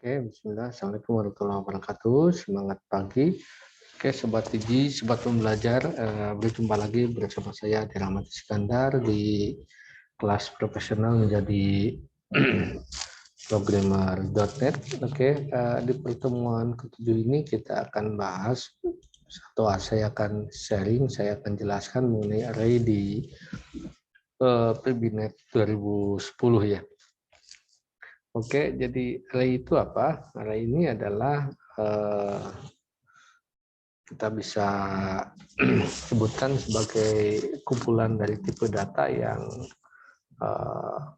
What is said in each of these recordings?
Oke, bismillah. Assalamualaikum warahmatullahi wabarakatuh. Semangat pagi. Oke, Sobat Tiji, Sobat Pembelajar. Berjumpa lagi bersama saya, Rahmat Iskandar, di kelas profesional menjadi programmer.net. Oke, di pertemuan ketujuh ini kita akan bahas, atau saya akan sharing, saya akan jelaskan mengenai array di Prebinet 2010 ya. Oke, jadi array itu apa? Array ini adalah kita bisa sebutkan sebagai kumpulan dari tipe data yang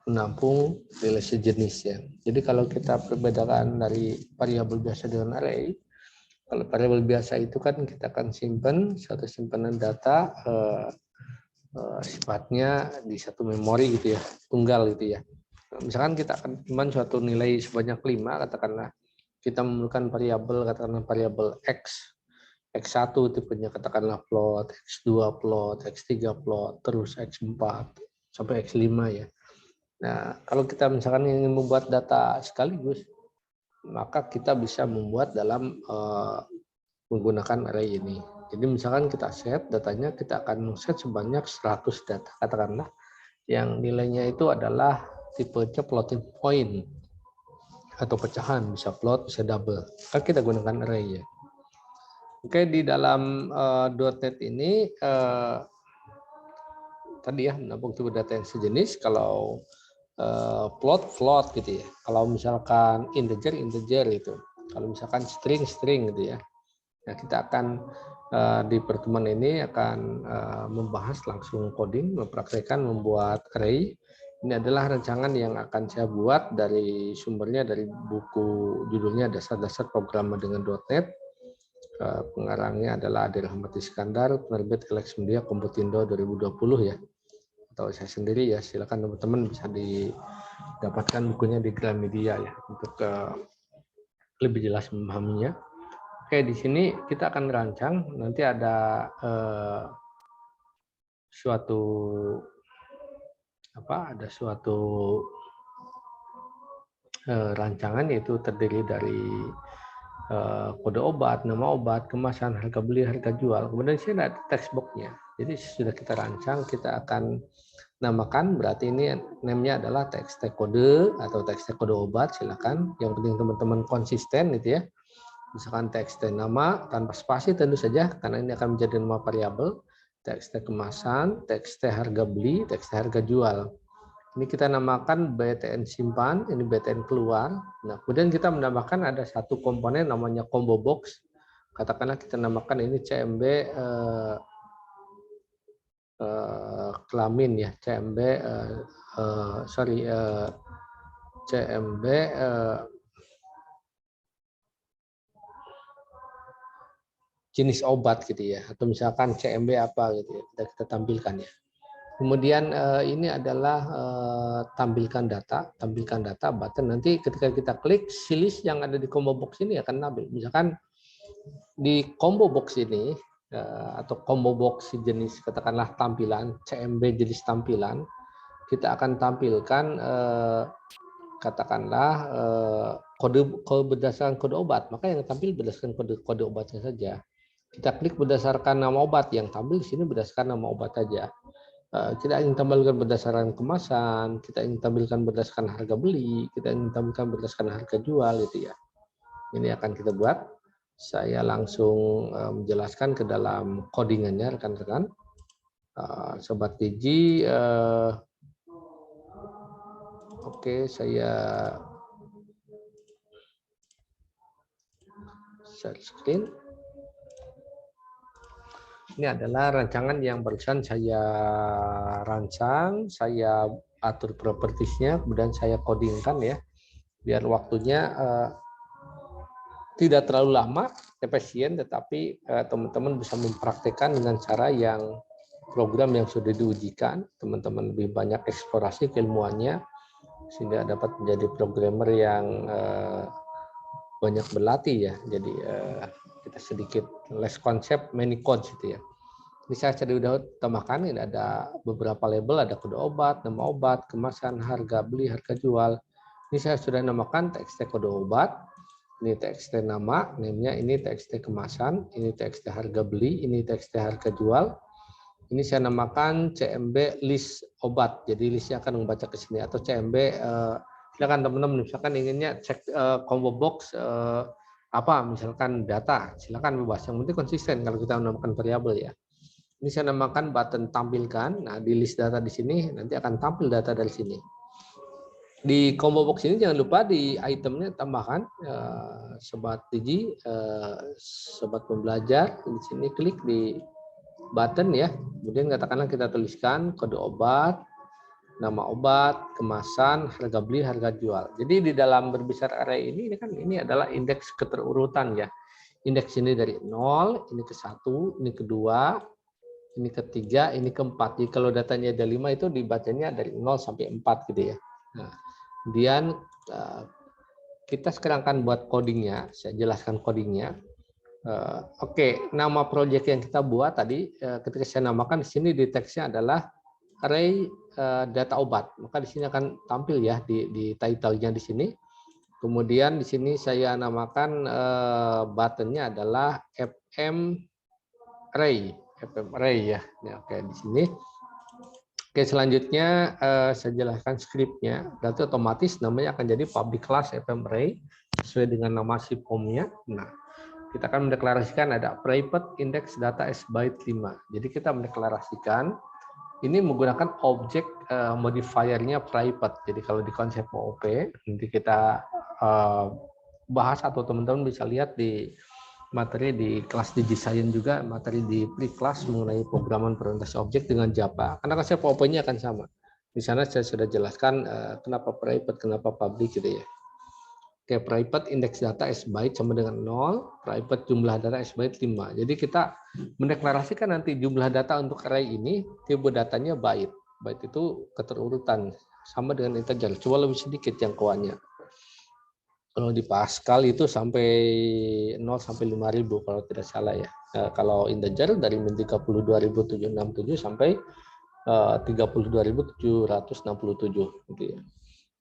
menampung nilai sejenis ya. Jadi kalau kita perbedakan dari variabel biasa dengan array, kalau variabel biasa itu kan kita akan simpan satu simpanan data sifatnya di satu memori gitu ya, tunggal gitu ya. Misalkan kita akan simpan suatu nilai sebanyak 5, katakanlah kita memerlukan variabel, katakanlah variabel X, X1 tipenya katakanlah float, X2 float, X3 float, terus X4 sampai X5 ya. Nah, kalau kita misalkan ingin membuat data sekaligus, maka kita bisa membuat dalam menggunakan array ini. Jadi misalkan kita set datanya, kita akan set sebanyak 100 data, katakanlah yang nilainya itu adalah tipenya floating point atau pecahan, bisa float, bisa double. Kan kita gunakan array ya. Oke, di dalam .NET ini tadi ya menampung tipe data yang sejenis. Kalau float gitu ya. Kalau misalkan integer itu. Kalau misalkan string gitu ya. Nah, kita akan di pertemuan ini akan membahas langsung coding, mempraktekkan membuat array. Ini adalah rancangan yang akan saya buat dari sumbernya dari buku judulnya Dasar-dasar Programmer dengan .NET. Pengarangnya adalah Ade Rahmat Iskandar, penerbit Elex Media Komputindo 2020 ya. Atau saya sendiri ya, silakan teman-teman bisa didapatkan bukunya di Gramedia ya untuk lebih jelas memahaminya. Oke, di sini kita akan merancang, nanti ada suatu rancangan, yaitu terdiri dari kode obat, nama obat, kemasan, harga beli, harga jual. Kemudian sini ada text box-nya. Jadi sudah kita rancang, kita akan namakan, berarti ini name-nya adalah txt kode atau txt kode obat, silakan. Yang penting teman-teman konsisten gitu ya. Misalkan txt nama tanpa spasi tentu saja, karena ini akan menjadi nama variabel. Txt kemasan, txt harga beli, txt harga jual. Ini kita namakan BTN simpan, ini BTN keluar. Nah, kemudian kita menambahkan ada satu komponen namanya combo box. Katakanlah kita namakan ini CMB kelamin ya, CMB CMB jenis obat gitu ya, atau misalkan CMB apa gitu ya, kita tampilkan ya. Kemudian ini adalah tampilkan data button. Nanti ketika kita klik, si list yang ada di combo box ini akan tampil. Misalkan di combo box ini atau combo box jenis katakanlah tampilan, CMB jenis tampilan, kita akan tampilkan katakanlah kode berdasarkan kode obat. Maka yang tampil berdasarkan kode obatnya saja. Kita klik berdasarkan nama obat, yang tampil di sini berdasarkan nama obat saja. Kita ingin tampilkan berdasarkan kemasan, kita ingin tampilkan berdasarkan harga beli, kita ingin tampilkan berdasarkan harga jual gitu ya. Ini akan kita buat. Saya langsung menjelaskan ke dalam codingannya rekan-rekan. Sobat Tiji, oke, saya share screen. Ini adalah rancangan yang barusan saya rancang, saya atur propertiesnya, kemudian saya codingkan ya, biar waktunya tidak terlalu lama, efisien, tetapi teman-teman bisa mempraktekkan dengan cara yang program yang sudah diujikan, teman-teman lebih banyak eksplorasi keilmuannya, sehingga dapat menjadi programmer yang banyak berlatih ya. Jadi kita sedikit less konsep, many codes gitu ya. Ini saya sudah tambahkan, ini ada beberapa label, ada kode obat, nama obat, kemasan, harga beli, harga jual. Ini saya sudah namakan txt kode obat. Ini TXT nama, name-nya ini TXT kemasan, ini TXT harga beli, ini TXT harga jual. Ini saya namakan CMB list obat. Jadi listnya akan membaca ke sini atau CMB silakan teman-teman misalkan inginnya cek combo box apa misalkan data, silakan bebas. Yang penting konsisten kalau kita menamakan variabel ya. Ini saya namakan button tampilkan. Nah, di list data di sini nanti akan tampil data dari sini. Di combo box ini jangan lupa di itemnya tambahkan sobat Digi, sobat pembelajar. Di sini klik di button ya. Kemudian katakanlah kita tuliskan kode obat, nama obat, kemasan, harga beli, harga jual. Jadi di dalam berbesar array ini kan ini adalah indeks keterurutan ya. Indeks ini dari 0, ini ke 1, ini ke 2, ini ke 3, ini ke 4. Jadi kalau datanya ada 5 itu dibacanya dari 0 sampai 4 gitu ya. Nah, kemudian kita sekarang akan buat codingnya. Saya jelaskan codingnya. Oke, nama project yang kita buat tadi ketika saya namakan di sini di teksnya adalah array data obat. Maka di sini akan tampil ya di title-nya di sini. Kemudian di sini saya namakan button-nya adalah FM array ya. Oke, di sini. Oke, selanjutnya saya jelaskan script-nya. Berarti otomatis namanya akan jadi public class FM array sesuai dengan nama si POM-nya. Nah, kita akan mendeklarasikan ada private index data as byte 5. Jadi kita mendeklarasikan ini menggunakan objek modifier-nya private. Jadi kalau di konsep OOP nanti kita bahas atau teman-teman bisa lihat di materi di kelas DigiScience juga, materi di pre-class mengenai pemrograman presentasi objek dengan Java. Karena konsep OOP-nya akan sama. Di sana saya sudah jelaskan kenapa private, kenapa public gitu ya. Oke, private index data as byte sama dengan 0, private jumlah data as byte 5. Jadi kita mendeklarasikan nanti jumlah data untuk array ini, tipe datanya byte. Byte itu keterurutan, sama dengan integer, coba lebih sedikit jangkauannya. Kalau di Pascal itu sampai 0 sampai 5.000 kalau tidak salah ya. Kalau integer dari min 32.767 sampai 32.767 gitu ya.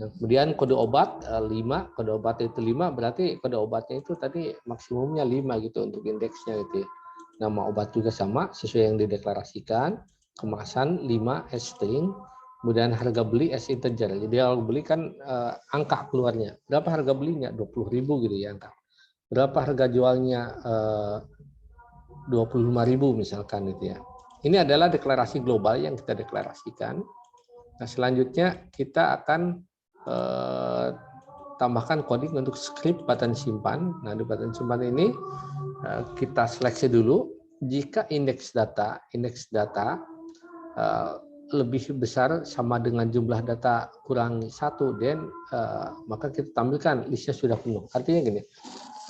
Nah, kemudian kode obat 5, kode obat itu 5 berarti kode obatnya itu tadi maksimumnya 5 gitu untuk indeksnya gitu ya. Nama obat juga sama sesuai yang dideklarasikan. Kemasan 5 as string. Kemudian harga beli as integer. Jadi kalau beli kan angka keluarnya. Berapa harga belinya? 20.000 gitu ya angka. Berapa harga jualnya? 25.000 misalkan gitu ya. Ini adalah deklarasi global yang kita deklarasikan. Nah, selanjutnya kita akan tambahkan coding untuk script button simpan. Nah, di button simpan ini kita seleksi dulu. Jika indeks data lebih besar sama dengan jumlah data kurang 1, dan maka kita tampilkan listnya sudah penuh. Artinya gini,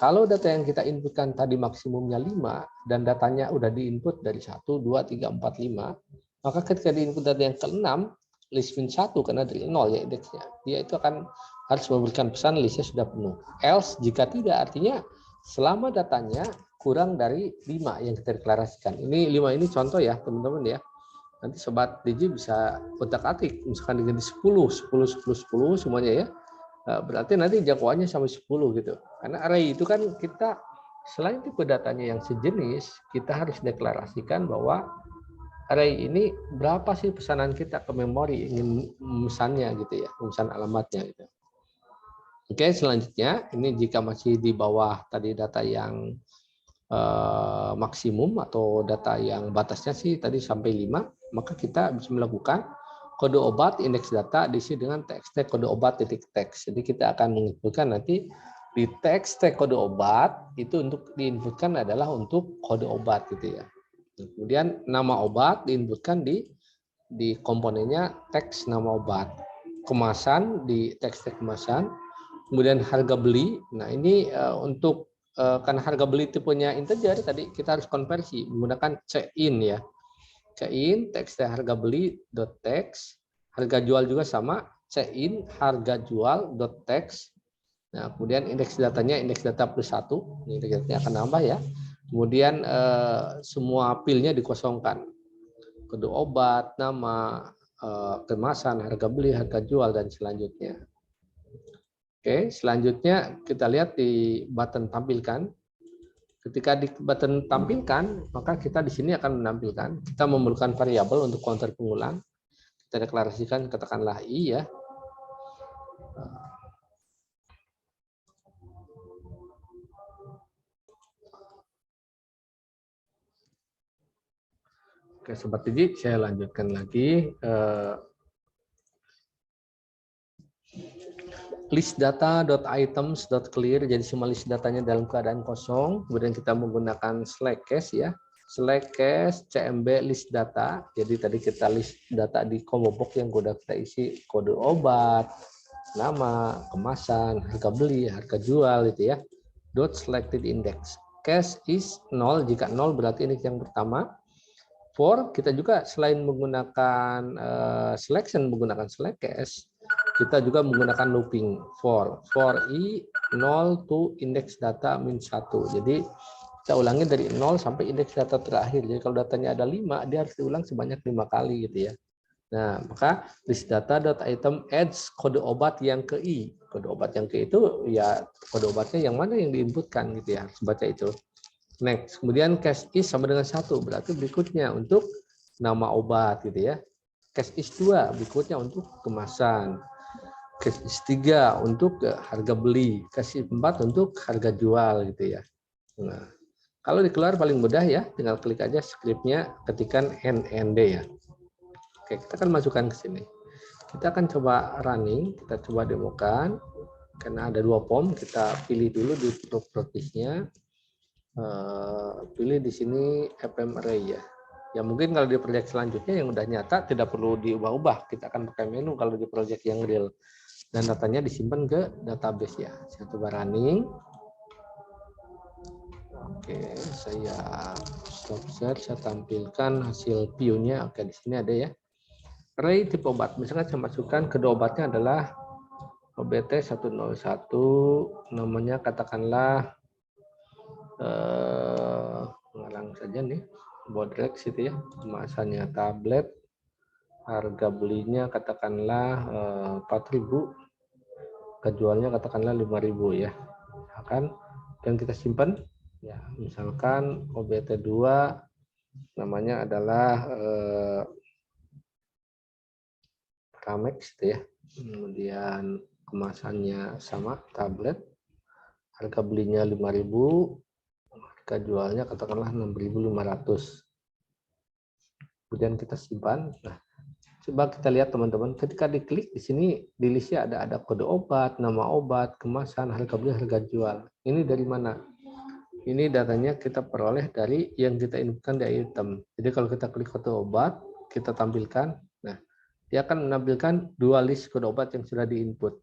kalau data yang kita inputkan tadi maksimumnya 5 dan datanya udah diinput dari 1, 2, 3, 4, 5, maka ketika diinput data yang ke-6, list min 1 karena dari 0 ya indeksnya, dia itu akan harus memberikan pesan listnya sudah penuh. Else jika tidak, artinya selama datanya kurang dari 5 yang kita deklarasikan. Ini 5 ini contoh ya teman-teman ya. Nanti sobat Digi bisa otak-atik, misalkan diganti 10 semuanya ya. Berarti nanti jangkauannya sampai 10 gitu. Karena array itu kan kita selain tipe datanya yang sejenis, kita harus deklarasikan bahwa array ini berapa sih pesanan kita ke memori ingin memesannya gitu ya, pemesan alamatnya gitu. Oke, selanjutnya ini jika masih di bawah tadi data yang maksimum atau data yang batasnya sih tadi sampai 5, maka kita bisa melakukan kode obat indeks data diisi dengan txt kode obat titik teks. Jadi kita akan menginputkan nanti di txt kode obat itu untuk diinputkan adalah untuk kode obat gitu ya. Kemudian nama obat diinputkan di komponennya teks nama obat. Kemasan di teks kemasan. Kemudian harga beli. Nah, ini untuk karena harga beli tipenya integer tadi kita harus konversi menggunakan check-in ya. Check-in teks harga beli dot text, harga jual juga sama, check-in harga jual dot text. Nah, kemudian indeks datanya indeks data plus 1, ini datanya akan nambah ya. Kemudian semua pilnya dikosongkan. Kode obat, nama, kemasan, harga beli, harga jual dan selanjutnya. Oke, selanjutnya kita lihat di button tampilkan. Ketika di button tampilkan, maka kita di sini akan menampilkan, kita memerlukan variabel untuk counter pengulang. Kita deklarasikan, katakanlah i ya. Oke, Sobat Didi, saya lanjutkan lagi. List data.items.clear, jadi semua list datanya dalam keadaan kosong. Kemudian kita menggunakan slash case ya. Slash case cmb list data. Jadi tadi kita list data di combo box yang sudah kita isi kode obat, nama, kemasan, harga beli, harga jual itu ya. Dot selected index. Case is 0, jika 0 berarti ini yang pertama. For kita juga selain menggunakan selection menggunakan slash case, kita juga menggunakan looping for i 0 to index data min 1. Jadi kita ulangi dari 0 sampai indeks data terakhir. Jadi kalau datanya ada 5, dia harus diulang sebanyak 5 kali gitu ya. Nah, maka list data.item adds kode obat yang ke i. Kode obat yang ke itu ya kode obatnya yang mana yang diinputkan gitu ya. Harus baca itu. Next, kemudian case is sama dengan 1, berarti berikutnya untuk nama obat gitu ya. Case is 2, berikutnya untuk kemasan. Case is 3 untuk harga beli. Case is 4 untuk harga jual gitu ya. Nah, kalau dikeluar paling mudah ya, tinggal klik aja scriptnya, ketikkan NND ya. Oke, kita akan masukkan ke sini. Kita akan coba running, kita coba demokan. Karena ada 2 form, kita pilih dulu di propertiesnya. Pilih di sini FM array ya. Ya mungkin kalau di project selanjutnya yang udah nyata tidak perlu diubah-ubah. Kita akan pakai menu kalau di project yang real. Dan datanya disimpan ke database ya. Saya coba running. Oke, saya stop share, saya tampilkan hasil view-nya. Oke, di sini ada ya. Array tipe obat. Misalkan saya masukkan kedua obatnya adalah OBT 101, namanya katakanlah ngarang saja nih, Bodrex itu ya, kemasannya tablet, harga belinya katakanlah 4.000, kejualnya katakanlah 5.000 ya, misalkan, dan kita simpan ya, misalkan OBT2 namanya adalah Ramex itu ya, kemudian kemasannya sama tablet, harga belinya 5.000, harga jualnya katakanlah 6.500. Kemudian kita simpan. Nah, coba kita lihat teman-teman, ketika diklik di sini di listnya ada kode obat, nama obat, kemasan, harga beli, harga jual. Ini dari mana? Ini datanya kita peroleh dari yang kita inputkan di item. Jadi kalau kita klik kode obat, kita tampilkan. Nah, dia akan menampilkan 2 list kode obat yang sudah diinput.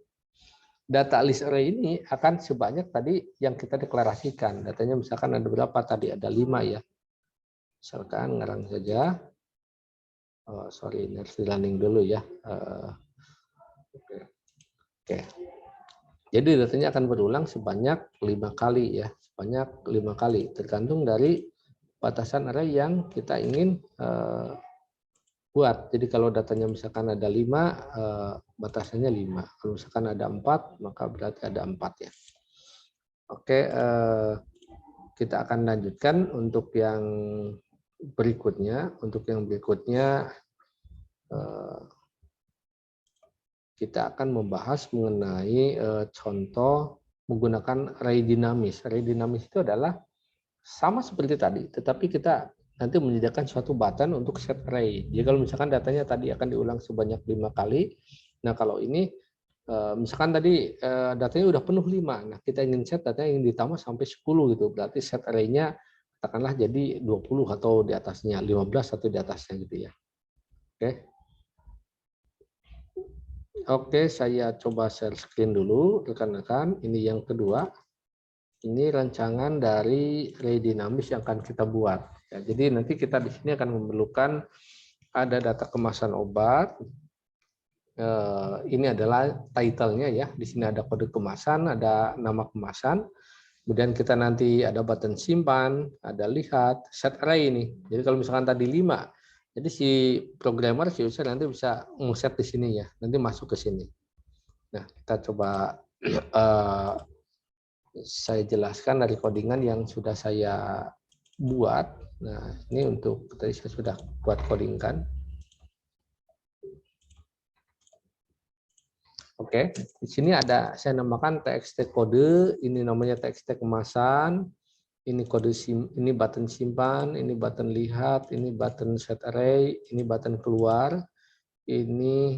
Data list array ini akan sebanyak tadi yang kita deklarasikan. Datanya misalkan ada berapa tadi? Ada 5 ya. Misalkan ngarang saja. Oh, sorry, ini harus di-running dulu ya. Oke. Jadi datanya akan berulang sebanyak 5 kali ya. Sebanyak 5 kali. Tergantung dari batasan array yang kita ingin buat. Jadi kalau datanya misalkan ada 5, batasannya 5. Kalau misalkan ada 4, maka berarti ada 4 ya. Oke, kita akan lanjutkan untuk yang berikutnya. Untuk yang berikutnya kita akan membahas mengenai contoh menggunakan array dinamis. Array dinamis itu adalah sama seperti tadi, tetapi kita nanti menyediakan suatu button untuk set array. Jadi kalau misalkan datanya tadi akan diulang sebanyak 5 kali, nah kalau ini misalkan tadi datanya udah penuh 5, nah kita ingin set datanya ingin ditambah sampai 10 gitu, berarti set array-nya katakanlah jadi 20 atau di atasnya, 15 atau di atasnya gitu ya. Oke. Oke, saya coba share screen dulu rekan-rekan. Ini yang kedua. Ini rancangan dari array dinamis yang akan kita buat. Ya, jadi nanti kita di sini akan memerlukan ada data kemasan obat. Ini adalah title-nya ya. Di sini ada kode kemasan, ada nama kemasan. Kemudian kita nanti ada button simpan, ada lihat, set array ini. Jadi kalau misalkan tadi 5, jadi si programmer, si user nanti bisa nge-set di sini ya. Nanti masuk ke sini. Nah, kita coba saya jelaskan dari codingan yang sudah saya buat. Nah, ini untuk tadi saya sudah buat codingkan. Oke, di sini ada saya namakan TXT kode, ini namanya TXT kemasan, ini kode ini button simpan, ini button lihat, ini button set array, ini button keluar, ini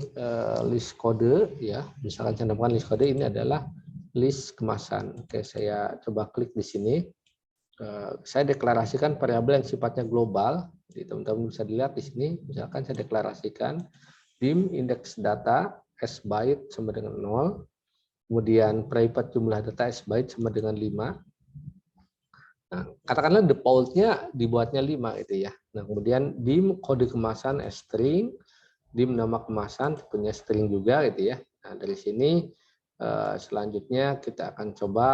list kode ya. Misalkan saya namakan list kode, ini adalah list kemasan. Oke, saya coba klik di sini. Saya deklarasikan variabel yang sifatnya global. Jadi teman-teman bisa dilihat di sini. Misalkan saya deklarasikan dim indeks data s byte sama dengan 0, kemudian private jumlah data s byte sama dengan 5. Nah, katakanlah defaultnya dibuatnya 5 itu ya. Nah, kemudian dim kode kemasan string, dim nama kemasan punya string juga gitu ya. Nah, dari sini selanjutnya kita akan coba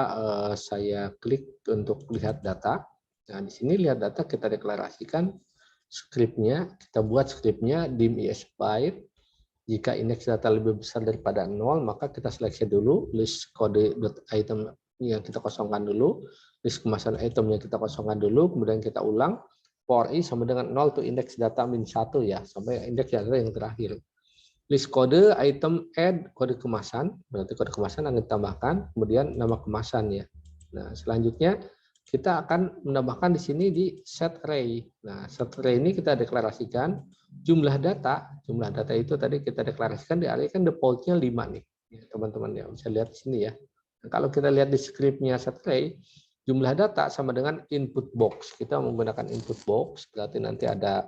saya klik untuk lihat data. Nah, di sini lihat data kita deklarasikan skripnya, kita buat skripnya dim is byte. Jika indeks data lebih besar daripada 0, maka kita seleksi dulu list kode.item yang kita kosongkan dulu, list kemasan item yang kita kosongkan dulu, kemudian kita ulang for i sama dengan 0 to indeks data min 1 ya, sampai indeks data yang terakhir. List kode item add kode kemasan, berarti kode kemasan akan ditambahkan, kemudian nama kemasan ya. Nah, selanjutnya kita akan menambahkan di sini di set array. Nah, set array ini kita deklarasikan jumlah data itu tadi kita deklarasikan di array kan defaultnya 5 nih, teman-teman ya. Bisa lihat di sini ya. Nah, kalau kita lihat di scriptnya set array, jumlah data sama dengan input box. Kita menggunakan input box, berarti nanti ada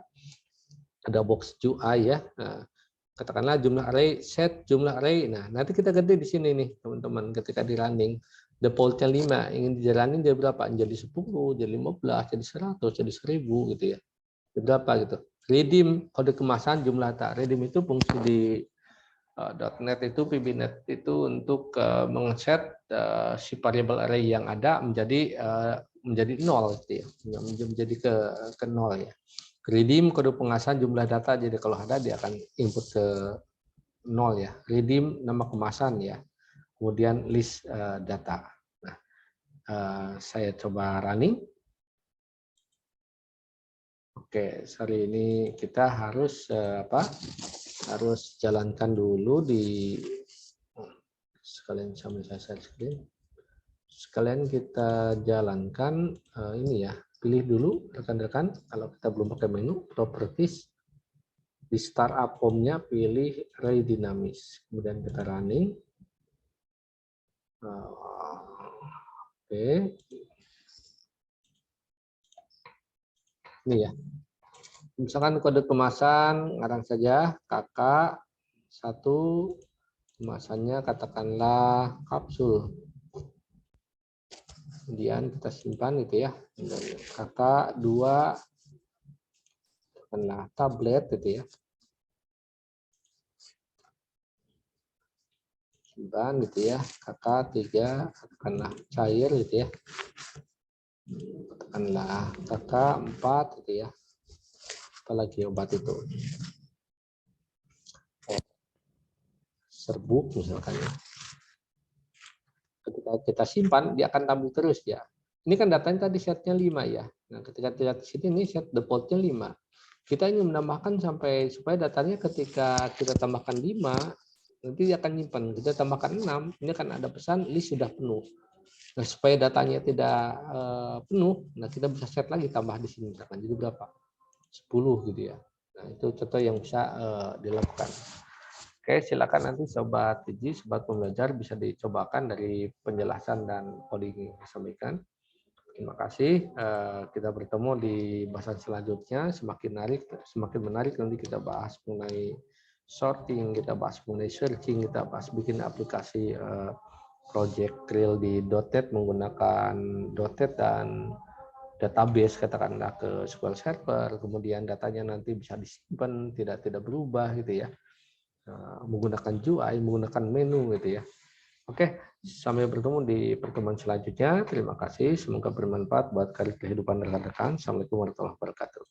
box UI ya. Nah, katakanlah jumlah array, set jumlah array. Nah, nanti kita ganti di sini nih, teman-teman, ketika di running. Defaultnya 5, ingin dijalanin jadi berapa? Jadi 10, jadi 15, jadi 100, jadi 1000 gitu ya. Jadi berapa gitu. Redeem kode kemasan jumlah data. Redeem itu fungsi di .NET itu, VBNet itu untuk mengeset si variable array yang ada menjadi 0 gitu ya. Menjadi ke 0 ya. Redeem kode pengasahan jumlah data, jadi kalau ada dia akan input ke 0 ya. Redeem nama kemasan ya. Kemudian list data. Nah, saya coba running. Oke, sorry ini kita harus harus jalankan dulu di sekalian sambil saya share screen. Sekalian kita jalankan ini ya. Pilih dulu rekan-rekan kalau kita belum pakai menu properties. Di startup form-nya pilih array dinamis. Kemudian kita running. Oke. Ini ya. Misalkan kode kemasan, ngarang saja kakak 1, kemasannya katakanlah kapsul. Kemudian kita simpan gitu ya. Kakak 2, katakanlah tablet gitu ya. Simpan gitu ya. Kakak 3, katakanlah cair gitu ya. Katakanlah kakak 4 gitu ya. Apalagi obat itu. Serbuk misalkan ya. Ketika kita simpan, dia akan tampil terus ya. Ini kan datanya tadi setnya 5 ya. Nah, ketika kita lihat di sini, ini set defaultnya 5. Kita ingin menambahkan supaya datanya ketika kita tambahkan 5, nanti dia akan nyimpan. Kita tambahkan 6, ini akan ada pesan list sudah penuh. Nah, supaya datanya tidak penuh, nah kita bisa set lagi tambah di sini misalkan. Jadi berapa? 10 gitu ya. Nah, itu contoh yang bisa dilakukan. Oke, silakan nanti Sobat Tiji, Sobat Pembelajar bisa dicobakan dari penjelasan dan coding yang disampaikan. Terima kasih. Kita bertemu di bahasan selanjutnya. Semakin menarik nanti kita bahas mengenai sorting, kita bahas mengenai searching, kita bahas bikin aplikasi project Krill di .NET menggunakan .NET dan database katakanlah ke SQL Server, kemudian datanya nanti bisa disimpan, tidak berubah gitu ya. Menggunakan UI, menggunakan menu gitu ya. Oke, sampai bertemu di pertemuan selanjutnya. Terima kasih, semoga bermanfaat buat kehidupan rekan-rekan. Assalamualaikum warahmatullahi wabarakatuh.